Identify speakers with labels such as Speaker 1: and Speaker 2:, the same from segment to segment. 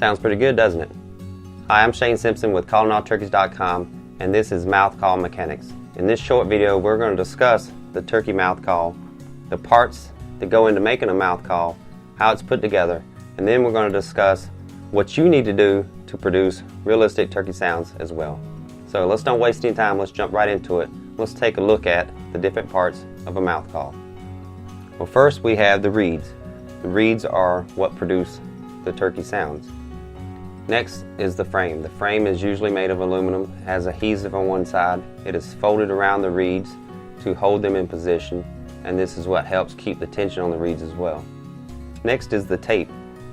Speaker 1: Sounds pretty good, doesn't it? Hi, I'm Simpson with CallingAllTurkeys.com, and this is Mouth Call Mechanics. In this short video, we're going to discuss the turkey mouth call, the parts that go into making a mouth call, how it's put together, and then we're going to discuss what you need to do to produce realistic turkey sounds as well. So let's don't waste any time, let's jump right into it. Let's take a look at the different parts of a mouth call. Well, first we have the reeds. The reeds are what produce the turkey sounds. Next is the frame. The frame is usually made of aluminum, has adhesive on one side. It is folded around the reeds to hold them in position, and this is what helps keep the tension on the reeds as well. Next is the tape.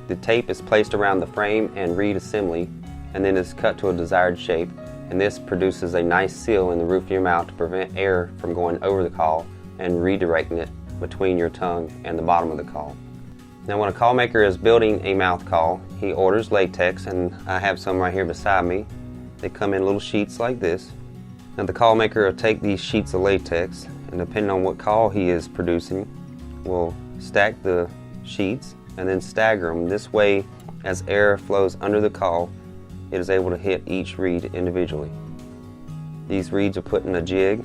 Speaker 1: The tape is placed around the frame and reed assembly, and then is cut to a desired shape, and this produces a nice seal in the roof of your mouth to prevent air from going over the call and redirecting it between your tongue and the bottom of the call. Now, when a call maker is building a mouth call, he orders latex, and I have some right here beside me. They come in little sheets like this. Now, the call maker will take these sheets of latex, and depending on what call he is producing, will stack the sheets and then stagger them. This way, as air flows under the call, it is able to hit each reed individually. These reeds are put in a jig,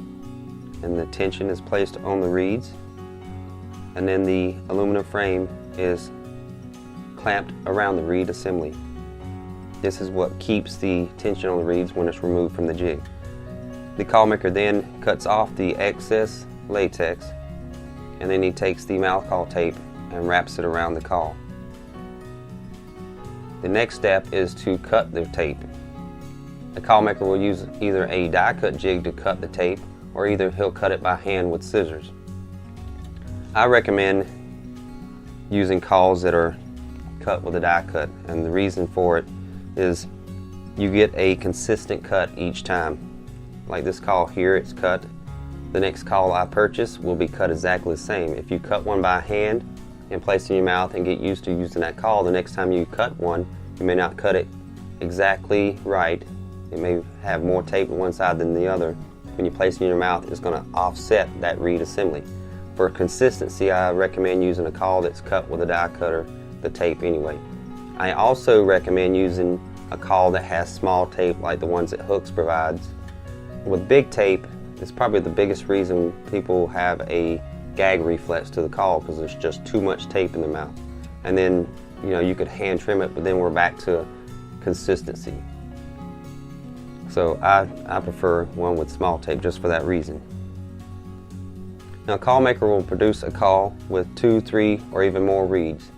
Speaker 1: and the tension is placed on the reeds, and then the aluminum frame is clamped around the reed assembly. This is what keeps the tension on the reeds when it's removed from the jig. The call maker then cuts off the excess latex, and then he takes the mouth call tape and wraps it around the call. The next step is to cut the tape. The call maker will use either a die cut jig to cut the tape, or either he'll cut it by hand with scissors. I recommend using calls that are cut with a die cut, and the reason for it is you get a consistent cut each time. Like this call here, it's cut. The next call I purchase will be cut exactly the same. If you cut one by hand and place it in your mouth and get used to using that call, the next time you cut one, you may not cut it exactly right. It may have more tape on one side than the other. When you place it in your mouth, it's going to offset that reed assembly. For consistency, I recommend using a call that's cut with a die cutter, the tape anyway. I also recommend using a call that has small tape like the ones that Hooks provides. With big tape, it's probably the biggest reason people have a gag reflex to the call, because there's just too much tape in the mouth. And then, you could hand trim it, but then we're back to consistency. So I prefer one with small tape just for that reason. Now, a call maker will produce a call with 2, 3, or even more reeds.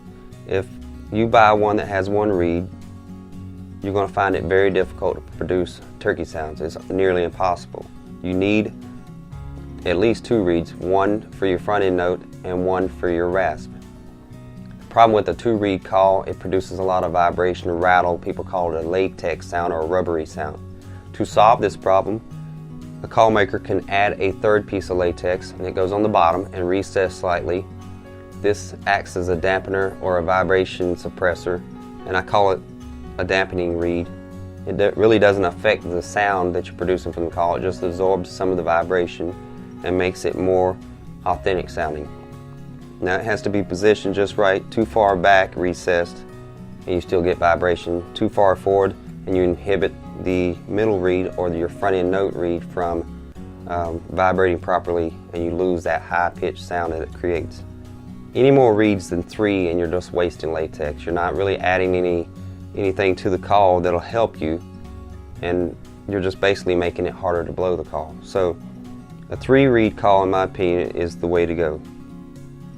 Speaker 1: If you buy one that has one reed, you're going to find it very difficult to produce turkey sounds. It's nearly impossible. You need at least 2 reeds, one for your front end note and one for your rasp. The problem with a 2-reed call, it produces a lot of vibration and rattle. People call it a latex sound or a rubbery sound. To solve this problem, a call maker can add a 3rd piece of latex, and it goes on the bottom and recess slightly. This acts as a dampener or a vibration suppressor, and I call it a dampening reed. It really doesn't affect the sound that you're producing from the call. It just absorbs some of the vibration and makes it more authentic sounding. Now, it has to be positioned just right. Too far back, recessed, and you still get vibration. Too far forward, and you inhibit the middle reed or your front end note reed from vibrating properly, and you lose that high pitched sound that it creates. Any more reeds than 3 and you're just wasting latex. You're not really adding anything to the call that'll help you, and you're just basically making it harder to blow the call. So a 3-reed call, in my opinion, is the way to go.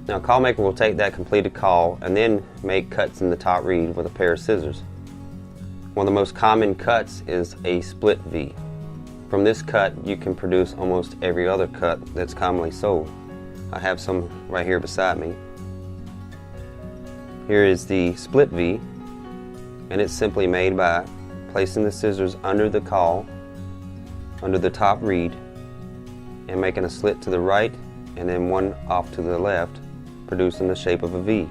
Speaker 1: Now, a call maker will take that completed call and then make cuts in the top reed with a pair of scissors. One of the most common cuts is a split V. From this cut, you can produce almost every other cut that's commonly sold. I have some right here beside me. Here is the split V, and it's simply made by placing the scissors under the call, under the top reed, and making a slit to the right and then one off to the left, producing the shape of a V.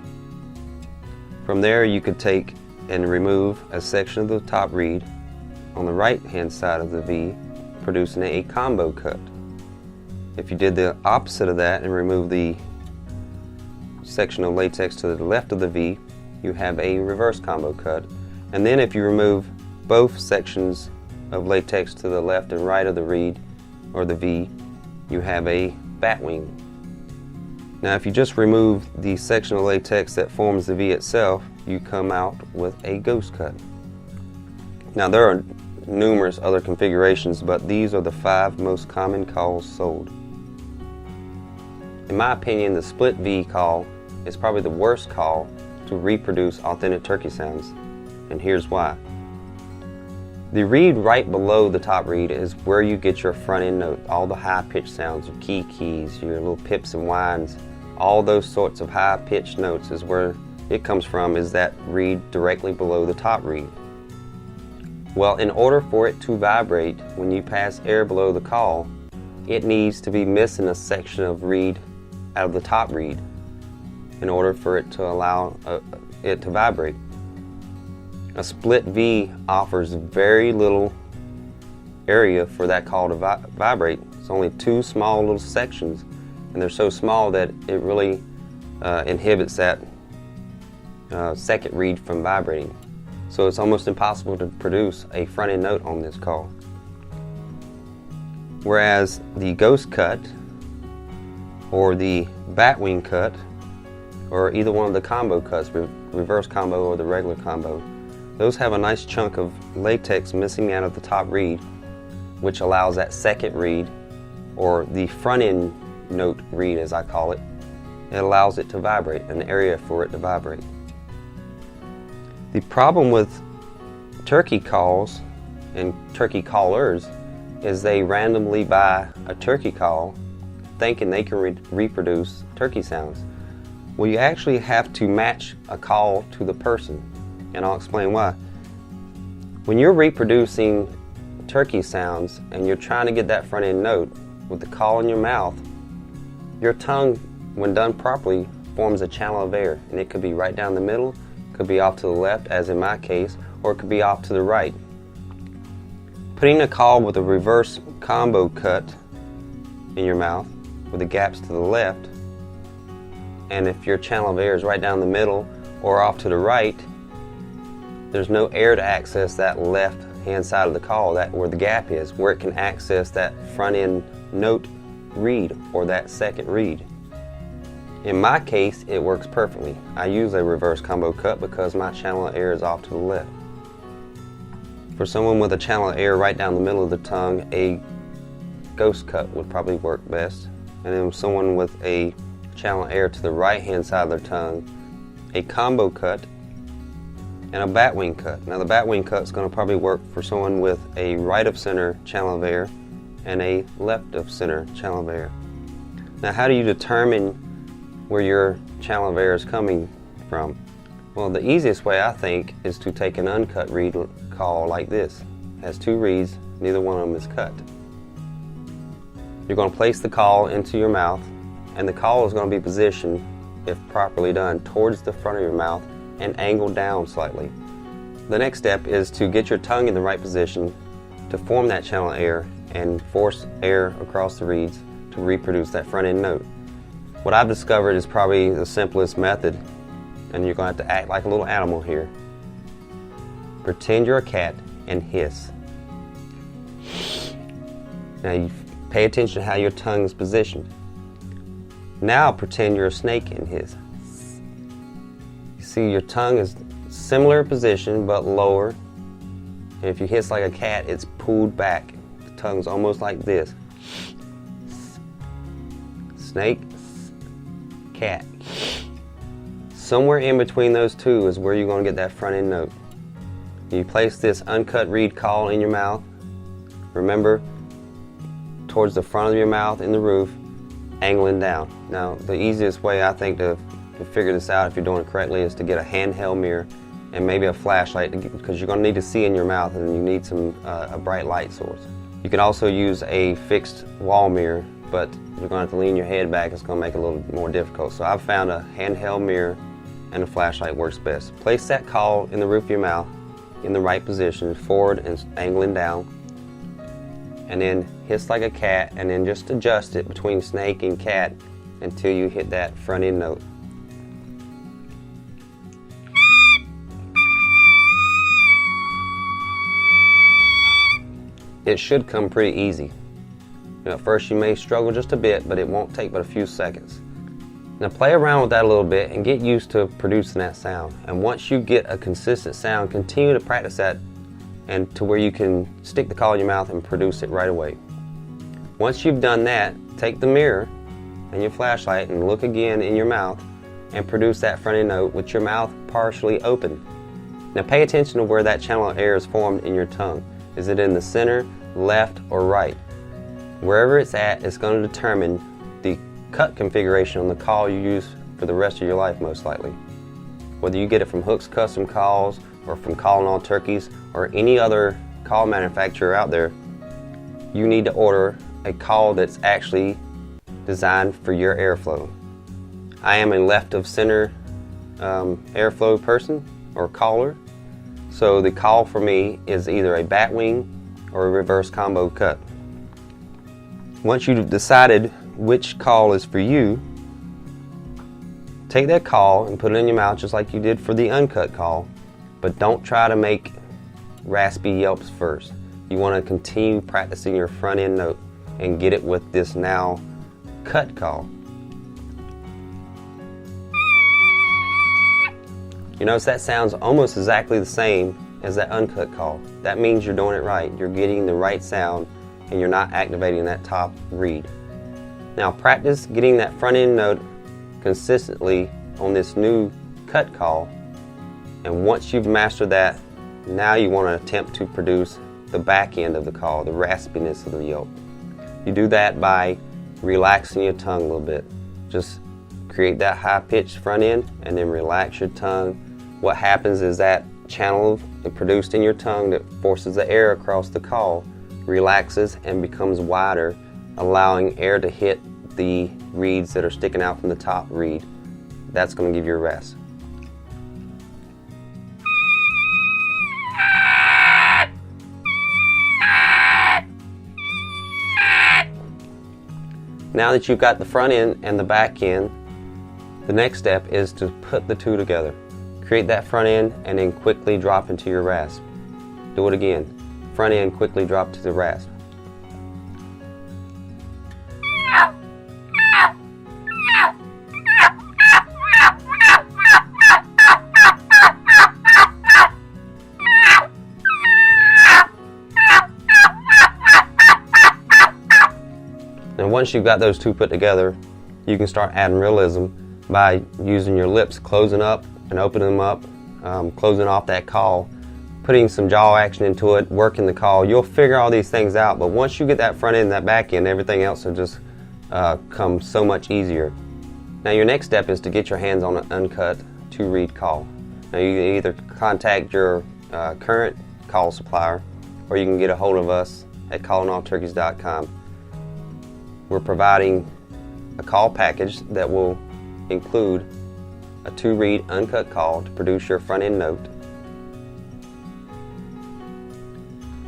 Speaker 1: From there, you could take and remove a section of the top reed on the right hand side of the V, producing a combo cut. If you did the opposite of that and remove the section of latex to the left of the V, you have a reverse combo cut. And then if you remove both sections of latex to the left and right of the reed, or the V, you have a bat wing. Now if you just remove the section of latex that forms the V itself, you come out with a ghost cut. Now there are numerous other configurations, but these are the 5 most common calls sold. In my opinion, the split V call is probably the worst call to reproduce authentic turkey sounds, and here's why. The reed right below the top reed is where you get your front end note, all the high pitched sounds, your keys, your little pips and whines, all those sorts of high pitched notes is where it comes from, is that reed directly below the top reed. Well, in order for it to vibrate when you pass air below the call, it needs to be missing a section of reed out of the top reed in order for it to allow it to vibrate. A split V offers very little area for that call to vibrate. It's only 2 small little sections, and they're so small that it really inhibits that second reed from vibrating. So it's almost impossible to produce a front end note on this call. Whereas the ghost cut or the bat wing cut, or either one of the combo cuts, reverse combo or the regular combo, those have a nice chunk of latex missing out of the top reed, which allows that second reed, or the front end note reed as I call it, it allows it to vibrate, an area for it to vibrate. The problem with turkey calls and turkey callers is they randomly buy a turkey call thinking they can reproduce turkey sounds. Well, you actually have to match a call to the person, and I'll explain why. When you're reproducing turkey sounds and you're trying to get that front end note with the call in your mouth, your tongue, when done properly, forms a channel of air, and it could be right down the middle, could be off to the left as in my case, or it could be off to the right. Putting a call with a reverse combo cut in your mouth with the gaps to the left, and if your channel of air is right down the middle or off to the right, there's no air to access that left hand side of the call, that where the gap is, where it can access that front end note reed or that second reed. In my case, it works perfectly. I use a reverse combo cut because my channel of air is off to the left. For someone with a channel of air right down the middle of the tongue, a ghost cut would probably work best. And then someone with a channel of air to the right hand side of their tongue, a combo cut and a bat wing cut. Now the bat wing cut is going to probably work for someone with a right of center channel of air and a left of center channel of air. Now how do you determine where your channel of air is coming from? Well, the easiest way I think is to take an uncut reed call like this. It has 2 reeds, neither one of them is cut. You're going to place the call into your mouth, and the call is going to be positioned, if properly done, towards the front of your mouth and angled down slightly. The next step is to get your tongue in the right position to form that channel of air and force air across the reeds to reproduce that front end note. What I've discovered is probably the simplest method, and you're going to have to act like a little animal here. Pretend you're a cat and hiss. Now you pay attention to how your tongue is positioned. Now pretend you're a snake and hiss. You see your tongue is similar position but lower. And if you hiss like a cat, it's pulled back. The tongue's almost like this. Snake, cat. Somewhere in between those two is where you're going to get that front end note. You place this uncut reed call in your mouth. Remember, towards the front of your mouth in the roof, angling down. Now, the easiest way I think to figure this out, if you're doing it correctly, is to get a handheld mirror and maybe a flashlight, because you're going to need to see in your mouth, and you need a bright light source. You can also use a fixed wall mirror, but you're going to have to lean your head back. It's going to make it a little more difficult. So I've found a handheld mirror and a flashlight works best. Place that call in the roof of your mouth in the right position, forward and angling down, and then hiss like a cat, and then just adjust it between snake and cat until you hit that front end note. it should come pretty easy. At first you may struggle just a bit, but it won't take but a few seconds. Now play around with that a little bit and get used to producing that sound. And once you get a consistent sound, continue to practice that and to where you can stick the call in your mouth and produce it right away. Once you've done that, take the mirror and your flashlight and look again in your mouth and produce that front end note with your mouth partially open. Now pay attention to where that channel of air is formed in your tongue. Is it in the center, left, or right? Wherever it's at, it's going to determine the cut configuration on the call you use for the rest of your life, most likely. Whether you get it from Hook's Custom Calls or from Calling All Turkeys or any other call manufacturer out there, you need to order a call that's actually designed for your airflow. I am a left of center airflow person or caller, so the call for me is either a bat wing or a reverse combo cut. Once you've decided which call is for you, take that call and put it in your mouth just like you did for the uncut call, but don't try to make raspy yelps first. You want to continue practicing your front end note and get it with this now cut call. You notice that sounds almost exactly the same as that uncut call. That means you're doing it right. You're getting the right sound and you're not activating that top reed. Now practice getting that front end note consistently on this new cut call, and once you've mastered that, now you want to attempt to produce the back end of the call, the raspiness of the yelp. You do that by relaxing your tongue a little bit. Just create that high pitched front end and then relax your tongue. What happens is that channel produced in your tongue that forces the air across the call relaxes and becomes wider, allowing air to hit the reeds that are sticking out from the top reed. That's going to give you a rest. Now that you've got the front end and the back end, the next step is to put the two together. Create that front end and then quickly drop into your rasp. Do it again. Front end, quickly drop to the rasp. And once you've got those two put together, you can start adding realism by using your lips, closing up and opening them up, closing off that call, putting some jaw action into it, working the call. You'll figure all these things out, but once you get that front end and that back end, everything else will just come so much easier. Now your next step is to get your hands on an uncut 2-reed call. Now you can either contact your current call supplier or you can get a hold of us at callingallturkeys.com. We're providing a call package that will include a 2-reed uncut call to produce your front end note,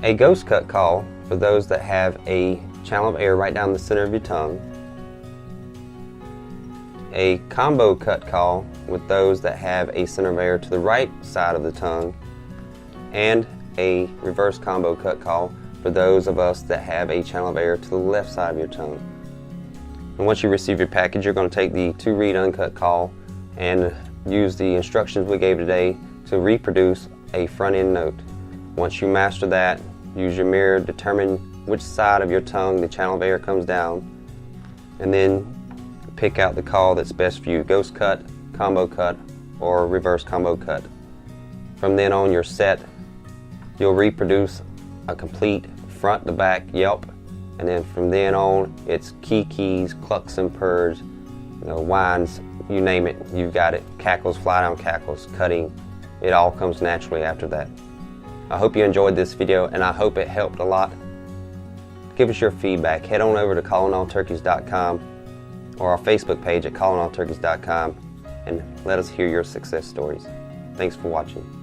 Speaker 1: a ghost cut call for those that have a channel of air right down the center of your tongue, a combo cut call with those that have a center of air to the right side of the tongue, and a reverse combo cut call for those of us that have a channel of air to the left side of your tongue. And once you receive your package, you're going to take the 2-reed uncut call and use the instructions we gave today to reproduce a front end note. Once you master that, use your mirror, determine which side of your tongue the channel of air comes down, and then pick out the call that's best for you, ghost cut, combo cut, or reverse combo cut. From then on, you're set. You'll reproduce a complete front to back yelp, and then from then on, it's keys, clucks and purrs, whines, you name it, you've got it. Cackles, fly down cackles, cutting, it all comes naturally after that. I hope you enjoyed this video and I hope it helped a lot. Give us your feedback. Head on over to callingallturkeys.com or our Facebook page at callingallturkeys.com and let us hear your success stories. Thanks for watching.